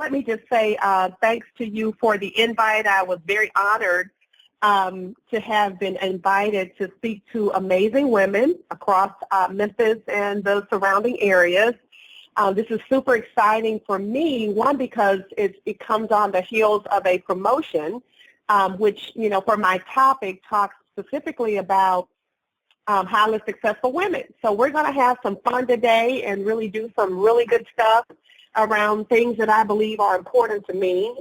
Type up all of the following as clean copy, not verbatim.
let me just say thanks to you for the invite. I was very honored to have been invited to speak to amazing women across Memphis and the surrounding areas. This is super exciting for me, one, because it comes on the heels of a promotion, which, you know, for my topic talks specifically about highly successful women. So we're going to have some fun today and really do some really good stuff around things that I believe are important to me.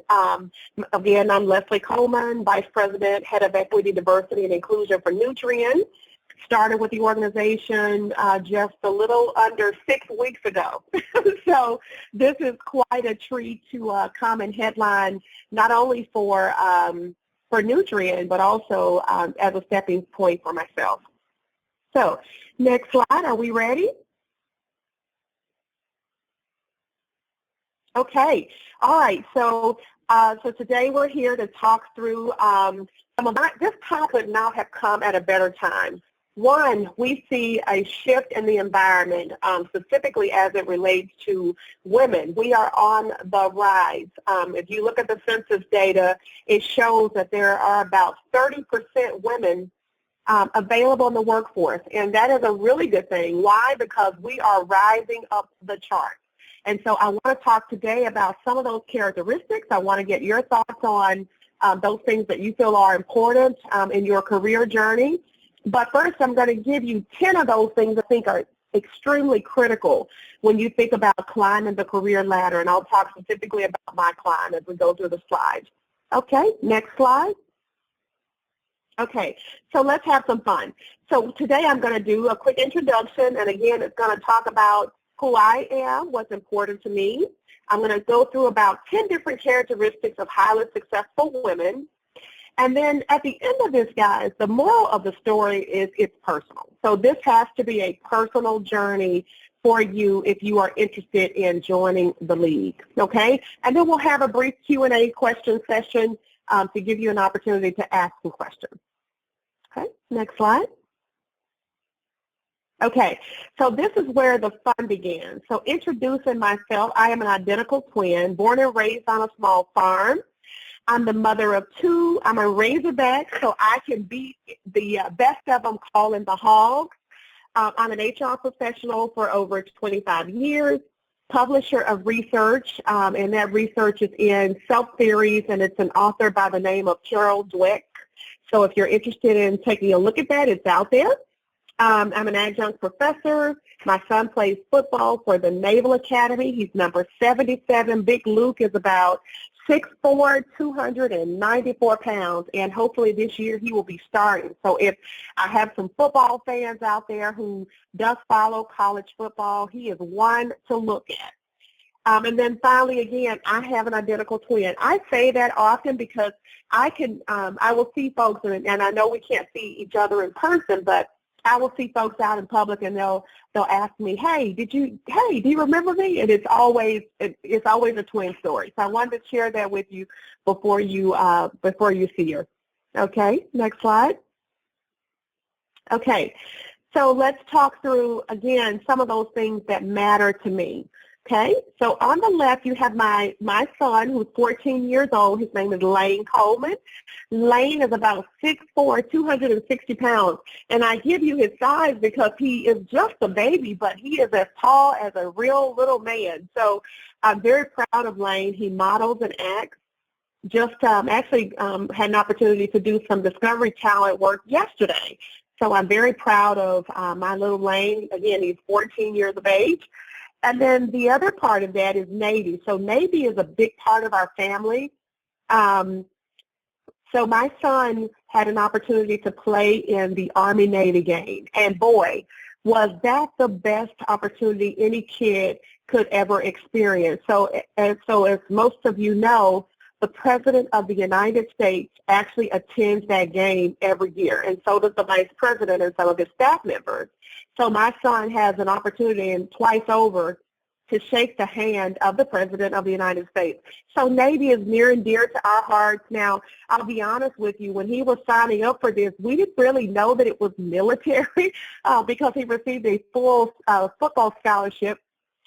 Again, I'm Leslie Coleman, Vice President, Head of Equity, Diversity, and Inclusion for Nutrien. Started with the organization just a little under 6 weeks ago. So this is quite a treat to come and headline not only for Nutrien, but also as a stepping point for myself. So next slide, are we ready? Okay, all right, so today we're here to talk through this topic could not have come at a better time. One, we see a shift in the environment, specifically as it relates to women. We are on the rise. If you look at the census data, it shows that there are about 30% women available in the workforce, and that is a really good thing. Why? Because we are rising up the chart. And so I want to talk today about some of those characteristics. I want to get your thoughts on those things that you feel are important in your career journey. But first, I'm going to give you 10 of those things I think are extremely critical when you think about climbing the career ladder, and I'll talk specifically about my climb as we go through the slides. Okay, next slide. Okay, so let's have some fun. So today I'm going to do a quick introduction, and again, it's going to talk about who I am, what's important to me. I'm going to go through about 10 different characteristics of highly successful women. And then at the end of this, guys, the moral of the story is it's personal. So this has to be a personal journey for you if you are interested in joining the league, okay? And then we'll have a brief Q&A question session to give you an opportunity to ask some questions. Okay, next slide. Okay, so this is where the fun began. So introducing myself, I am an identical twin, born and raised on a small farm. I'm the mother of two. I'm a Razorback, so I can beat the best of them calling the hogs. I'm an HR professional for over 25 years, publisher of research, and that research is in self-theories, and it's an author by the name of Carol Dweck. So if you're interested in taking a look at that, it's out there. I'm an adjunct professor. My son plays football for the Naval Academy. He's number 77. Big Luke is about 6'4", 294 pounds, and hopefully this year he will be starting. So if I have some football fans out there who does follow college football, he is one to look at. And then finally, again, I have an identical twin. I say that often because I will see folks, and I know we can't see each other in person, but I will see folks out in public, and they'll ask me, "Hey, do you remember me?" And it's always a twin story. So I wanted to share that with you before you see her. Okay, next slide. Okay, so let's talk through again some of those things that matter to me. Okay, so on the left you have my son who's 14 years old. His name is Lane Coleman. Lane is about 6'4", 260 pounds. And I give you his size because he is just a baby, but he is as tall as a real little man. So I'm very proud of Lane. He models and acts. Just actually had an opportunity to do some Discovery Talent work yesterday. So I'm very proud of my little Lane. Again, he's 14 years of age. And then the other part of that is Navy. So Navy is a big part of our family. So my son had an opportunity to play in the Army-Navy game. And boy, was that the best opportunity any kid could ever experience. So as most of you know, the President of the United States actually attends that game every year, and so does the Vice President and some of his staff members. So my son has an opportunity, and twice over, to shake the hand of the President of the United States. So Navy is near and dear to our hearts. Now, I'll be honest with you, when he was signing up for this, we didn't really know that it was military because he received a full football scholarship.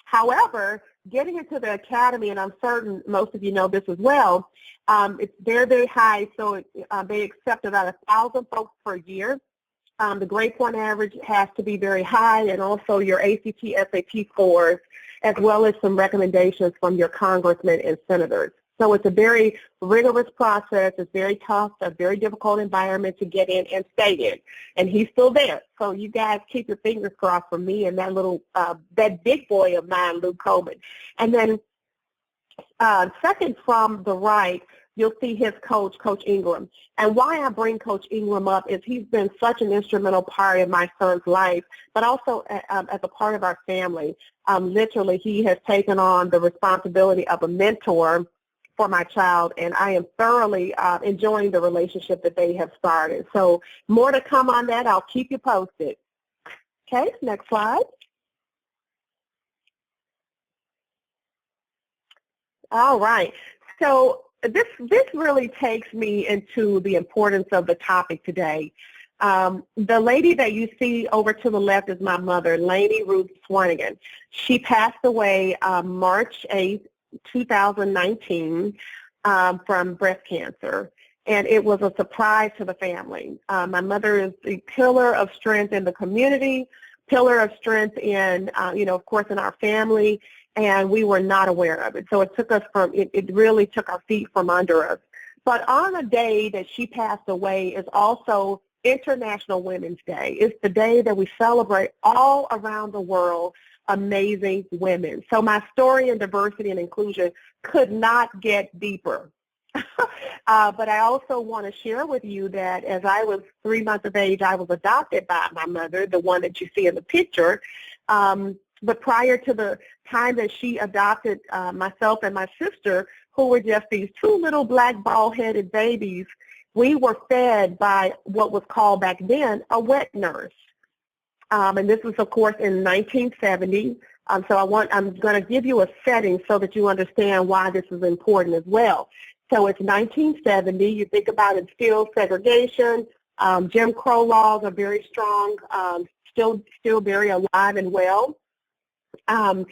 However, getting into the academy, and I'm certain most of you know this as well, it's very, very high. So they accept about 1,000 folks per year. The grade point average has to be very high, and also your ACT, SAT scores, as well as some recommendations from your congressmen and senators. So it's a very rigorous process. It's very tough, a very difficult environment to get in and stay in. And he's still there. So you guys keep your fingers crossed for me and that little, that big boy of mine, Luke Coleman. And then second from the right, you'll see his coach, Coach Ingram. And why I bring Coach Ingram up is he's been such an instrumental part of my son's life, but also as a part of our family. Literally, he has taken on the responsibility of a mentor for my child, and I am thoroughly enjoying the relationship that they have started. So more to come on that. I'll keep you posted. Okay, next slide. All right. So this really takes me into the importance of the topic today. The lady that you see over to the left is my mother, Lainey Ruth Swanigan. She passed away March 8th, 2019 from breast cancer, and it was a surprise to the family. My mother is the pillar of strength in the community, pillar of strength in, of course, in our family, and we were not aware of it. So it took us it really took our feet from under us. But on the day that she passed away is also International Women's Day. It's the day that we celebrate all around the world amazing women. So my story in diversity and inclusion could not get deeper. But I also want to share with you that as I was 3 months of age, I was adopted by my mother, the one that you see in the picture. But prior to the time that she adopted myself and my sister, who were just these two little black bald-headed babies, we were fed by what was called back then a wet nurse. And this was, of course, in 1970. So I'm going to give you a setting so that you understand why this is important as well. So it's 1970. You think about it, still segregation. Jim Crow laws are very strong, still very alive and well. And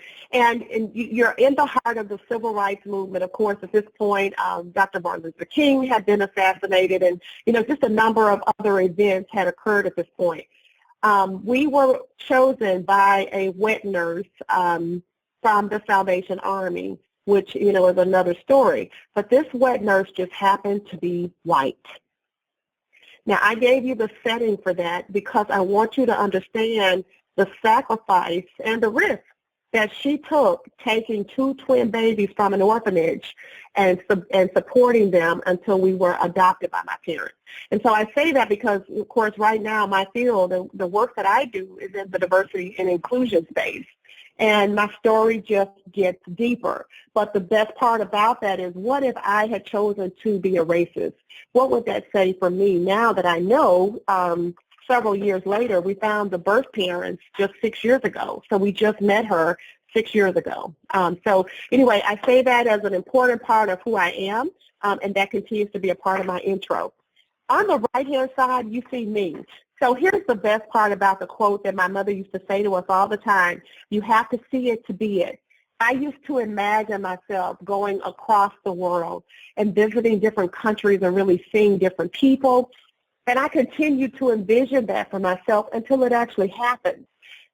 you're in the heart of the civil rights movement. Of course, at this point, Dr. Martin Luther King had been assassinated, and just a number of other events had occurred at this point. We were chosen by a wet nurse from the Salvation Army, which, is another story. But this wet nurse just happened to be white. Now, I gave you the setting for that because I want you to understand the sacrifice and the risk that she took taking two twin babies from an orphanage and supporting them until we were adopted by my parents. And so I say that because, of course, right now my field, the work that I do is in the diversity and inclusion space. And my story just gets deeper. But the best part about that is, what if I had chosen to be a racist? What would that say for me now that I know several years later, we found the birth parents just 6 years ago. So we just met her 6 years ago. So anyway, I say that as an important part of who I am, and that continues to be a part of my intro. On the right-hand side, you see me. So here's the best part about the quote that my mother used to say to us all the time: you have to see it to be it. I used to imagine myself going across the world and visiting different countries and really seeing different people. And I continue to envision that for myself until it actually happens.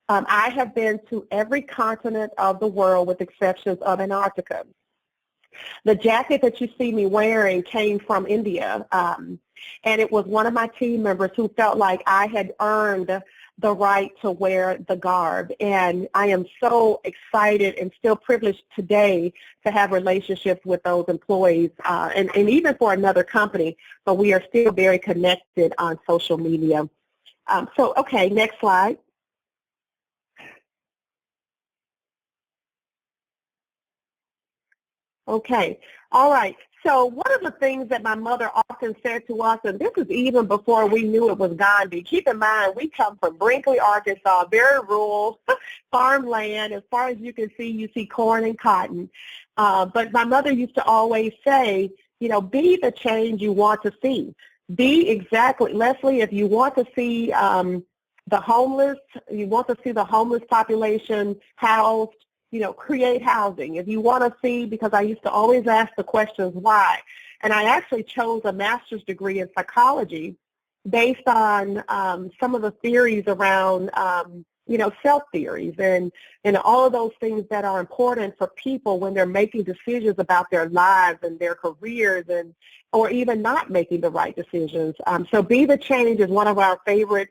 I have been to every continent of the world with exceptions of Antarctica. The jacket that you see me wearing came from India, and it was one of my team members who felt like I had earned the right to wear the garb. And I am so excited and still privileged today to have relationships with those employees, and even for another company, but we are still very connected on social media. Okay, next slide. Okay, all right. So one of the things that my mother often said to us, and this is even before we knew it was Gandhi, keep in mind we come from Brinkley, Arkansas, very rural farmland. As far as you can see, you see corn and cotton. But my mother used to always say, be the change you want to see. Be exactly, Leslie, if you want to see the homeless, you want to see the homeless population housed, create housing, if you want to see, because I used to always ask the questions why. And I actually chose a master's degree in psychology based on some of the theories around, self theories and all of those things that are important for people when they're making decisions about their lives and their careers or even not making the right decisions. So be the change is one of our favorite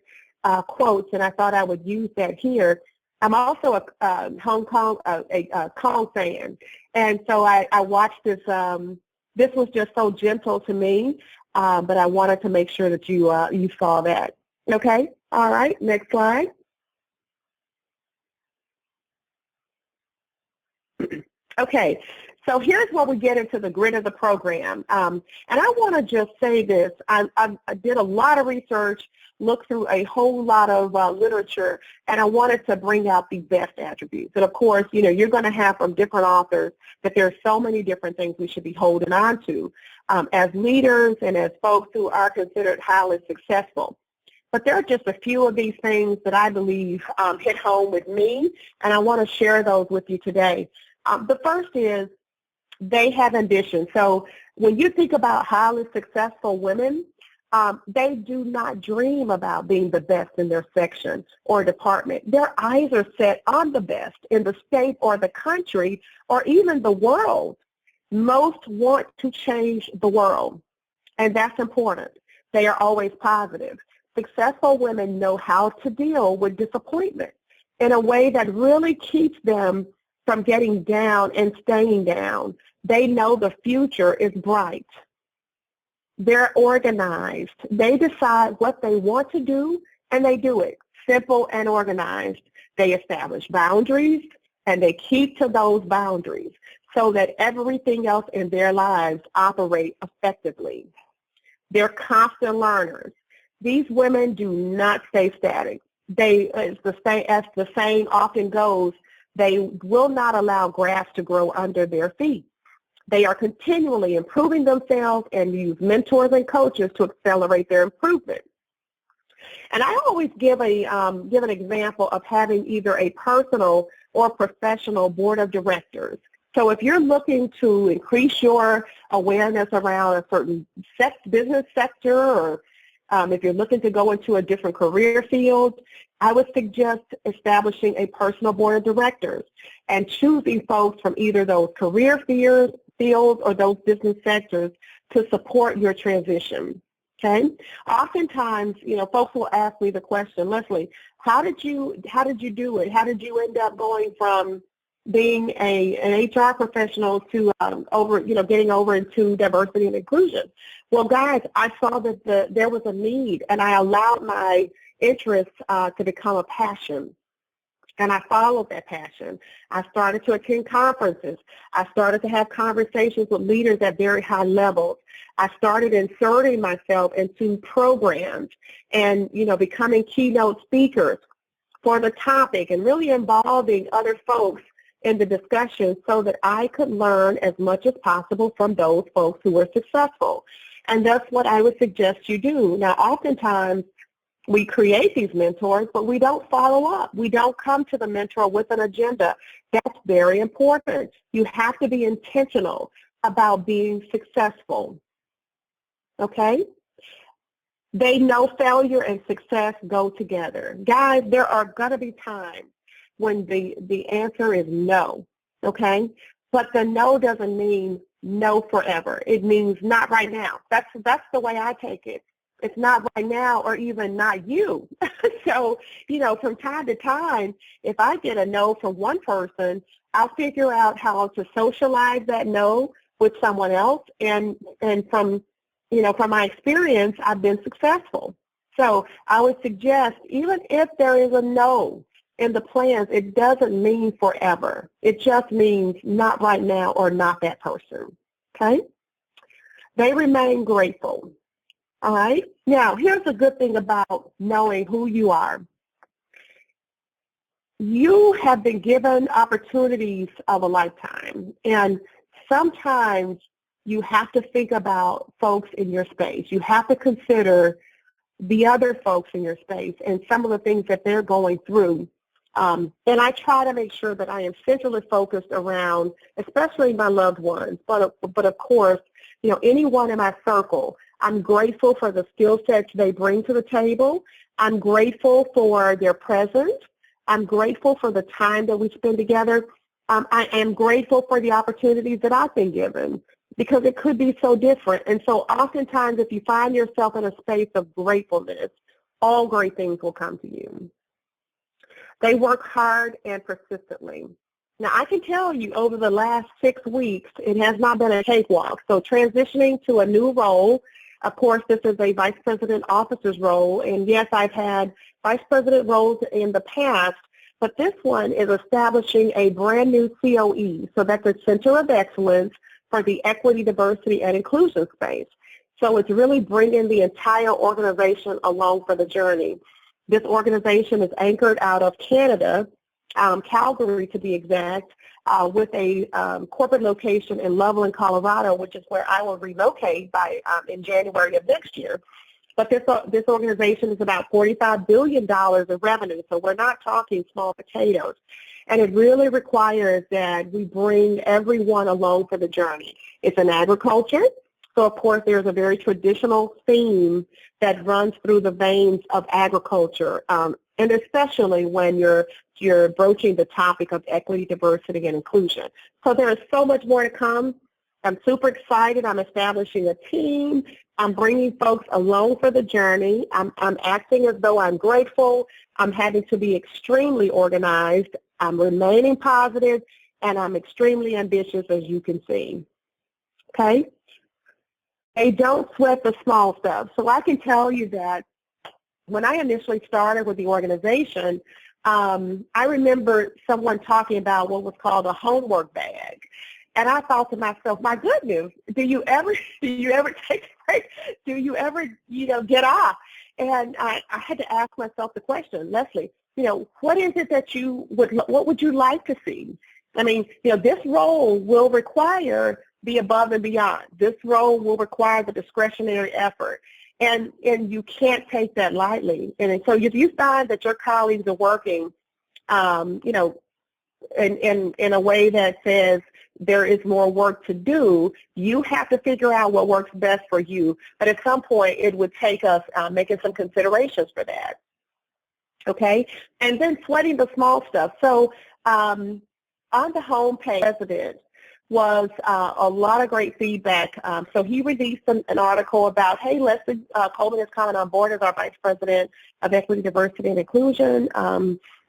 quotes, and I thought I would use that here. I'm also a Hong Kong, a Kong fan, and so I watched this. This was just so gentle to me, but I wanted to make sure that you saw that. Okay, all right, next slide. Okay, so here's where we get into the grit of the program, and I want to just say this. I did a lot of research, looked through a whole lot of literature, and I wanted to bring out the best attributes. And of course, you're going to have from different authors that there are so many different things we should be holding on to as leaders and as folks who are considered highly successful. But there are just a few of these things that I believe hit home with me, and I want to share those with you today. The first is they have ambition. So when you think about highly successful women, they do not dream about being the best in their section or department. Their eyes are set on the best in the state or the country or even the world. Most want to change the world, and that's important. They are always positive. Successful women know how to deal with disappointment in a way that really keeps them from getting down and staying down. They know the future is bright. They're organized. They decide what they want to do, and they do it. Simple and organized. They establish boundaries, and they keep to those boundaries so that everything else in their lives operate effectively. They're constant learners. These women do not stay static. As the saying often goes, they will not allow grass to grow under their feet. They are continually improving themselves and use mentors and coaches to accelerate their improvement. And I always give an example of having either a personal or professional board of directors. So if you're looking to increase your awareness around a certain business sector, or if you're looking to go into a different career field, I would suggest establishing a personal board of directors and choosing folks from either those career fields or those business sectors to support your transition. Okay. Oftentimes, folks will ask me the question, Leslie, how did you do it? How did you end up going from being an HR professional to getting over into diversity and inclusion? Well, guys, I saw that there was a need, and I allowed my interest to become a passion. And I followed that passion. I started to attend conferences. I started to have conversations with leaders at very high levels. I started inserting myself into programs and, becoming keynote speakers for the topic and really involving other folks in the discussion so that I could learn as much as possible from those folks who were successful. And that's what I would suggest you do. Now, oftentimes, we create these mentors, but we don't follow up. We don't come to the mentor with an agenda. That's very important. You have to be intentional about being successful. Okay? They know failure and success go together. Guys, there are going to be times when the answer is no, okay? But the no doesn't mean no forever. It means not right now. That's the way I take it. It's not right now or even not you. So, from time to time, if I get a no from one person, I'll figure out how to socialize that no with someone else. And from my experience, I've been successful. So I would suggest, even if there is a no in the plans, it doesn't mean forever. It just means not right now or not that person. Okay? They remain grateful. All right. Now, here's the good thing about knowing who you are. You have been given opportunities of a lifetime, and sometimes you have to think about folks in your space. You have to consider the other folks in your space and some of the things that they're going through And I try to make sure that I am centrally focused around, especially my loved ones, but of course, anyone in my circle. I'm grateful for the skill sets they bring to the table. I'm grateful for their presence. I'm grateful for the time that we spend together. I am grateful for the opportunities that I've been given, because it could be so different. And so oftentimes, if you find yourself in a space of gratefulness, all great things will come to you. They work hard and persistently. Now, I can tell you over the last 6 weeks, it has not been a cakewalk. So transitioning to a new role, of course, this is a vice president officer's role. And yes, I've had vice president roles in the past, but this one is establishing a brand new COE. So that's a Center of Excellence for the Equity, Diversity, and Inclusion space. So it's really bringing the entire organization along for the journey. This organization is anchored out of Canada, Calgary to be exact, with a corporate location in Loveland, Colorado, which is where I will relocate by in January of next year. But this organization is about $45 billion of revenue, so we're not talking small potatoes. And it really requires that we bring everyone along for the journey. It's in agriculture, so of course there's a very traditional theme that runs through the veins of agriculture, and especially when you're broaching the topic of equity, diversity, and inclusion. So there is so much more to come. I'm super excited. I'm establishing a team. I'm bringing folks along for the journey. I'm acting as though I'm grateful. I'm having to be extremely organized. I'm remaining positive, and I'm extremely ambitious, as you can see. Okay? They don't sweat the small stuff. So I can tell you that when I initially started with the organization, I remember someone talking about what was called a homework bag. And I thought to myself, my goodness, do you ever take a break? Do you ever, get off? And I had to ask myself the question, Leslie, what is it that what would you like to see? I mean, this role will require the above and beyond. This role will require the discretionary effort. And you can't take that lightly. And so if you find that your colleagues are working, in a way that says there is more work to do, you have to figure out what works best for you. But at some point, it would take us making some considerations for that. Okay? And then sweating the small stuff. So on the homepage, President was a lot of great feedback. So he released an article about, hey, Leslie Coleman is coming on board as our Vice President of Equity, Diversity, and Inclusion.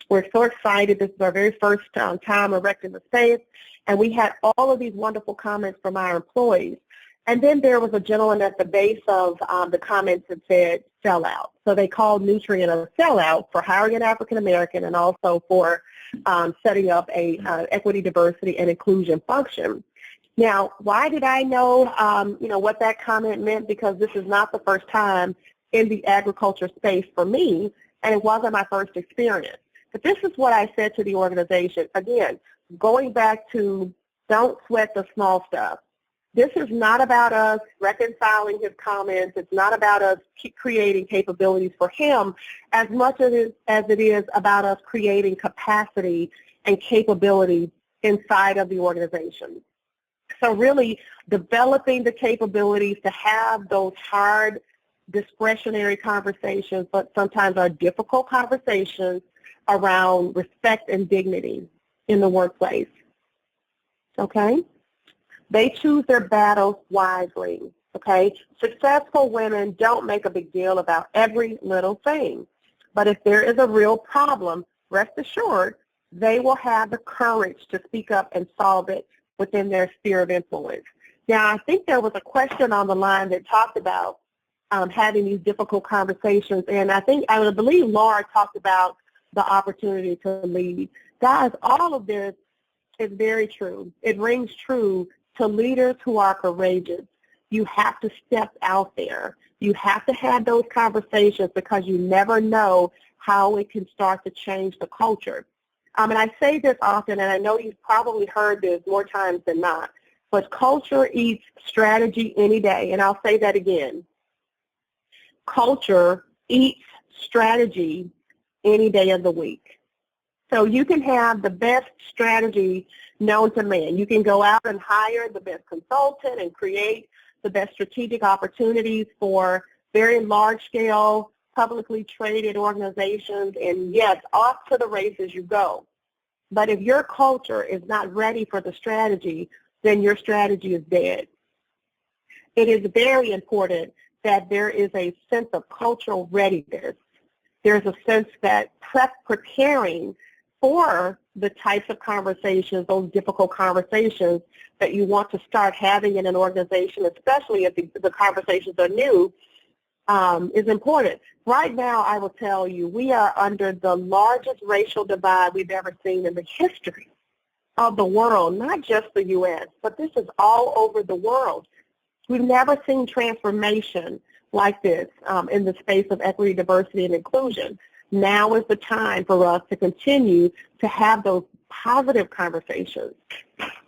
We're so excited. This is our very first time erecting the space. And we had all of these wonderful comments from our employees. And then there was a gentleman at the base of the comments that said sellout. So they called Nutrien a sellout for hiring an African American and also for setting up a equity, diversity, and inclusion function. Now, why did I know, what that comment meant? Because this is not the first time in the agriculture space for me, and it wasn't my first experience. But this is what I said to the organization. Again, going back to don't sweat the small stuff. This is not about us reconciling his comments. It's not about us creating capabilities for him as much as it is about us creating capacity and capability inside of the organization. So really developing the capabilities to have those hard discretionary conversations, but sometimes are difficult conversations around respect and dignity in the workplace. Okay? They choose their battles wisely, okay? Successful women don't make a big deal about every little thing. But if there is a real problem, rest assured, they will have the courage to speak up and solve it within their sphere of influence. Now, I think there was a question on the line that talked about having these difficult conversations, and I believe Laura talked about the opportunity to lead. Guys, all of this is very true. It rings true to leaders who are courageous. You have to step out there. You have to have those conversations because you never know how it can start to change the culture. And I say this often, and I know you've probably heard this more times than not, but culture eats strategy any day. And I'll say that again. Culture eats strategy any day of the week. So you can have the best strategy known to man. You can go out and hire the best consultant and create the best strategic opportunities for very large-scale, publicly traded organizations, and yes, off to the races you go. But if your culture is not ready for the strategy, then your strategy is dead. It is very important that there is a sense of cultural readiness. There's a sense that preparing for the types of conversations, those difficult conversations that you want to start having in an organization, especially if the conversations are new, is important. Right now, I will tell you, we are under the largest racial divide we've ever seen in the history of the world, not just the U.S., but this is all over the world. We've never seen transformation like this in the space of equity, diversity, and inclusion. Now is the time for us to continue to have those positive conversations,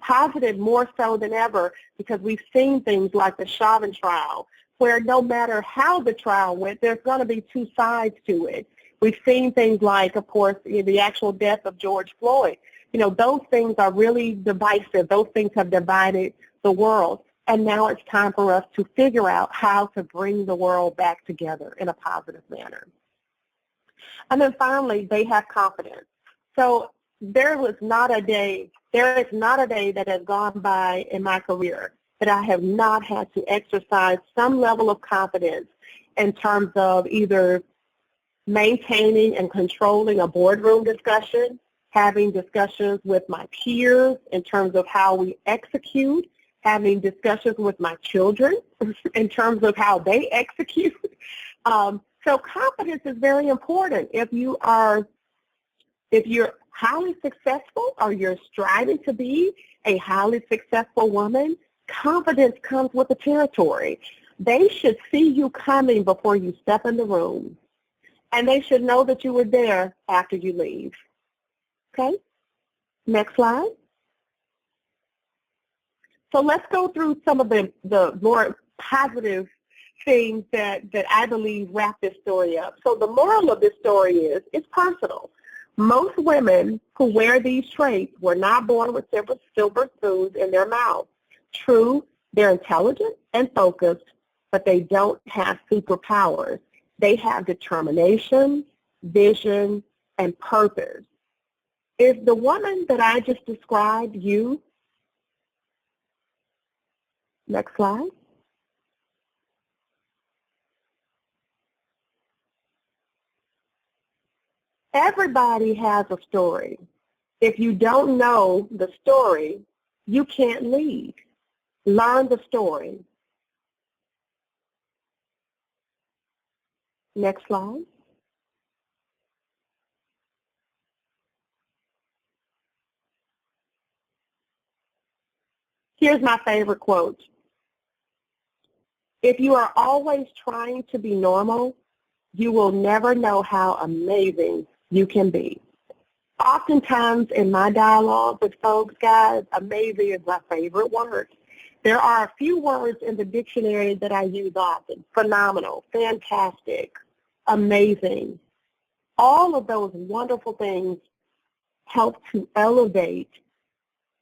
positive more so than ever, because we've seen things like the Chauvin trial, where no matter how the trial went, there's going to be two sides to it. We've seen things like, of course, the actual death of George Floyd. You know, those things are really divisive. Those things have divided the world. And now it's time for us to figure out how to bring the world back together in a positive manner. And then finally, they have confidence. So there is not a day that has gone by in my career that I have not had to exercise some level of confidence in terms of either maintaining and controlling a boardroom discussion, having discussions with my peers in terms of how we execute, having discussions with my children in terms of how they execute. So confidence is very important. If you're highly successful or you're striving to be a highly successful woman, confidence comes with the territory. They should see you coming before you step in the room, and they should know that you were there after you leave. Okay? Next slide. So let's go through some of the more positive things that I believe wrap this story up. So the moral of this story is, it's personal. Most women who wear these traits were not born with silver spoons in their mouth. True, they're intelligent and focused, but they don't have superpowers. They have determination, vision, and purpose. Is the woman that I just described you? Next slide. Everybody has a story. If you don't know the story, you can't lead. Learn the story. Next slide. Here's my favorite quote. If you are always trying to be normal, you will never know how amazing you can be. Oftentimes in my dialogue with folks, guys, amazing is my favorite word. There are a few words in the dictionary that I use often. Phenomenal, fantastic, amazing. All of those wonderful things help to elevate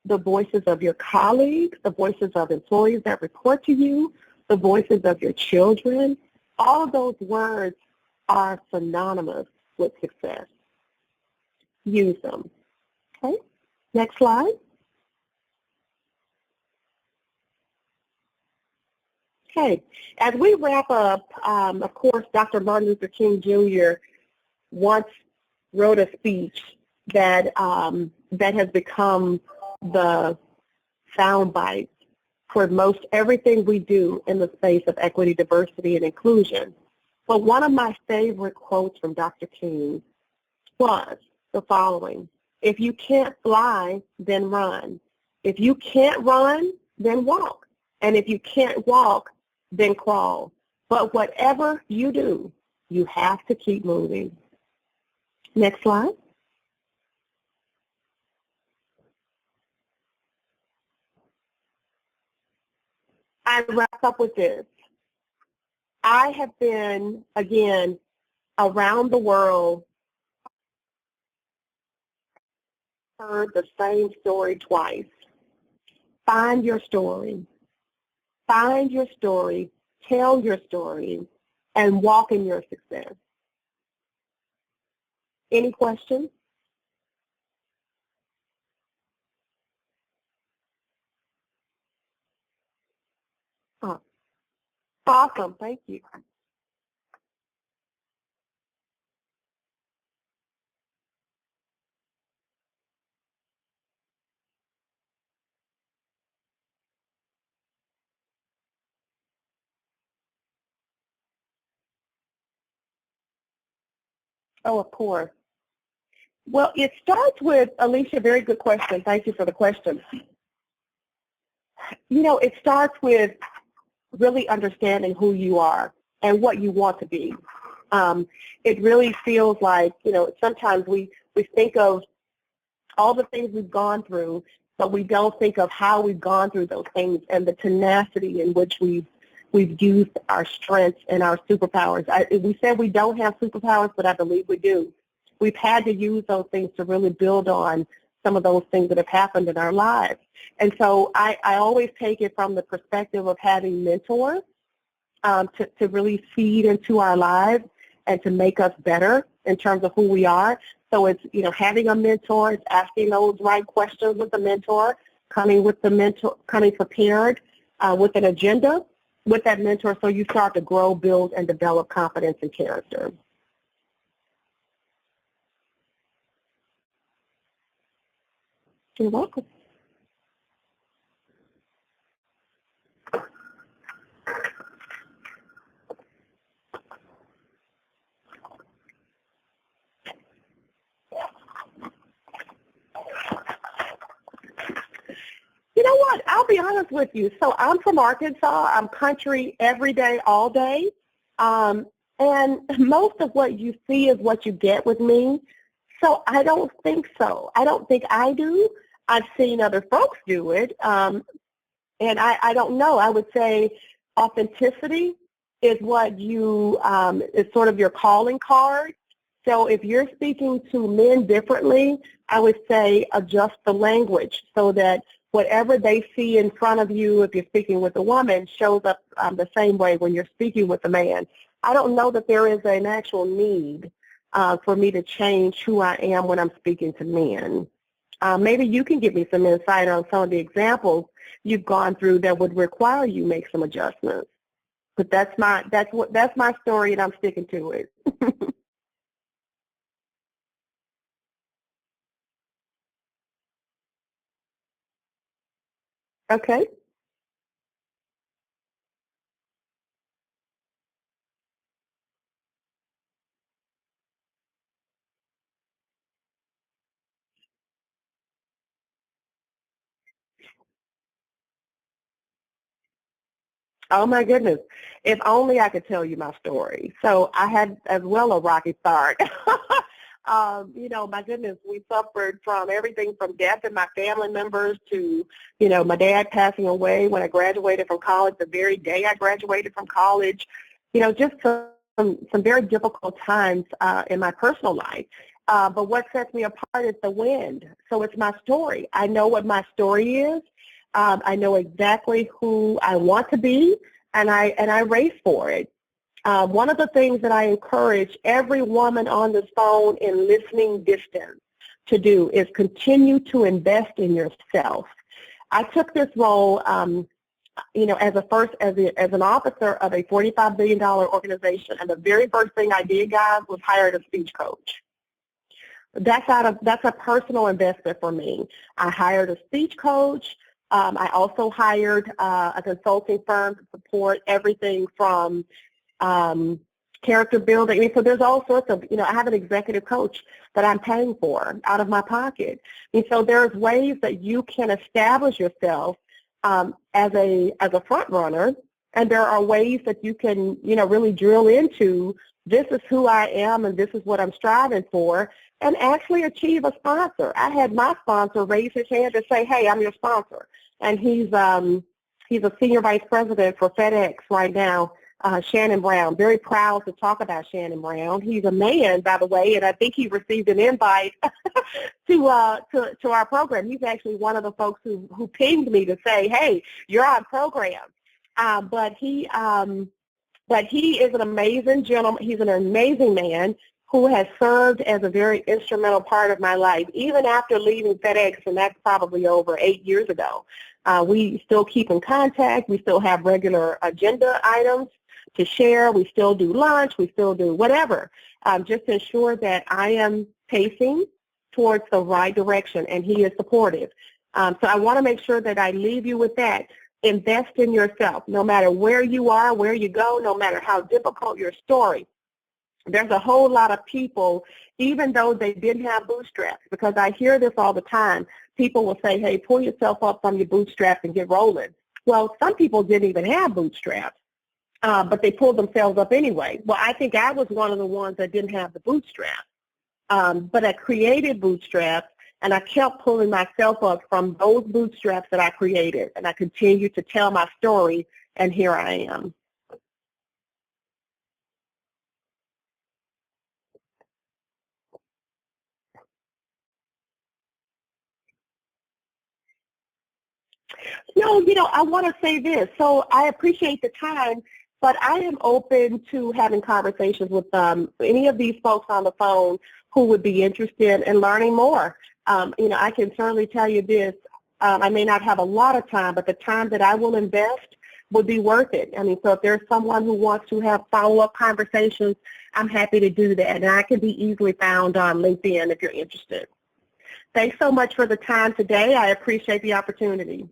the voices of your colleagues, the voices of employees that report to you, the voices of your children. All of those words are synonymous with success. Use them. Okay, next slide. Okay, as we wrap up, of course, Dr. Martin Luther King Jr. once wrote a speech that has become the soundbite for most everything we do in the space of equity, diversity, and inclusion. But one of my favorite quotes from Dr. King was the following: if you can't fly, then run. If you can't run, then walk. And if you can't walk, then crawl. But whatever you do, you have to keep moving. Next slide. I wrap up with this. I have been, again, around the world heard the same story twice. Find your story. Find your story, tell your story, and walk in your success. Any questions? Oh, awesome. Thank you. Oh, of course. Well, it starts with, Alicia, very good question. Thank you for the question. You know, it starts with really understanding who you are and what you want to be. It really feels like, you know, sometimes we think of all the things we've gone through, but we don't think of how we've gone through those things and the tenacity in which we've used our strengths and our superpowers. We said we don't have superpowers, but I believe we do. We've had to use those things to really build on some of those things that have happened in our lives. And so I always take it from the perspective of having mentors to really feed into our lives and to make us better in terms of who we are. So it's, you know, having a mentor, it's asking those right questions with the mentor, coming prepared with an agenda with that mentor, so you start to grow, build, and develop confidence and character. You're welcome. You know what? I'll be honest with you. So I'm from Arkansas. I'm country every day, all day. And most of what you see is what you get with me. So I don't think so. I don't think I do. I've seen other folks do it. And I don't know. I would say authenticity is what you, is sort of your calling card. So if you're speaking to men differently, I would say adjust the language so that whatever they see in front of you, if you're speaking with a woman, shows up the same way when you're speaking with a man. I don't know that there is an actual need for me to change who I am when I'm speaking to men. Maybe you can give me some insight on some of the examples you've gone through that would require you make some adjustments. But that's my story, and I'm sticking to it. Okay. Oh my goodness. If only I could tell you my story. So I had as well a rocky start. You know, my goodness, we suffered from everything from death in my family members to, you know, my dad passing away when I graduated from college, the very day I graduated from college, you know, just some very difficult times in my personal life. But what sets me apart is the wind. So it's my story. I know what my story is. I know exactly who I want to be, and I race for it. One of the things that I encourage every woman on this phone in listening distance to do is continue to invest in yourself. I took this role, you know, as an officer of a $45 billion organization, and the very first thing I did, guys, was hired a speech coach. That's a personal investment for me. I hired a speech coach. I also hired a consulting firm to support everything from character building. I mean, so there's all sorts of, you know, I have an executive coach that I'm paying for out of my pocket. And so there's ways that you can establish yourself as a front runner, and there are ways that you can, you know, really drill into this is who I am and this is what I'm striving for, and actually achieve a sponsor. I had my sponsor raise his hand and say, hey, I'm your sponsor. And he's a senior vice president for FedEx right now Shannon Brown. Very proud to talk about Shannon Brown. He's a man, by the way, and I think he received an invite to our program. He's actually one of the folks who pinged me to say, hey, you're on program. But he is an amazing gentleman. He's an amazing man who has served as a very instrumental part of my life, even after leaving FedEx, and that's probably over 8 years ago. We still keep in contact. We still have regular agenda items to share. We still do lunch. We still do whatever, just to ensure that I am pacing towards the right direction, and he is supportive. So I want to make sure that I leave you with that. Invest in yourself, no matter where you are, where you go, no matter how difficult your story. There's a whole lot of people, even though they didn't have bootstraps, because I hear this all the time. People will say, hey, pull yourself up from your bootstraps and get rolling. Well, some people didn't even have bootstraps, but they pulled themselves up anyway. Well, I think I was one of the ones that didn't have the bootstraps, but I created bootstraps, and I kept pulling myself up from those bootstraps that I created, and I continued to tell my story, and here I am. No, I want to say this. So I appreciate the time, but I am open to having conversations with any of these folks on the phone who would be interested in learning more. I can certainly tell you this. I may not have a lot of time, but the time that I will invest would be worth it. I mean, so if there's someone who wants to have follow-up conversations, I'm happy to do that. And I can be easily found on LinkedIn if you're interested. Thanks so much for the time today. I appreciate the opportunity.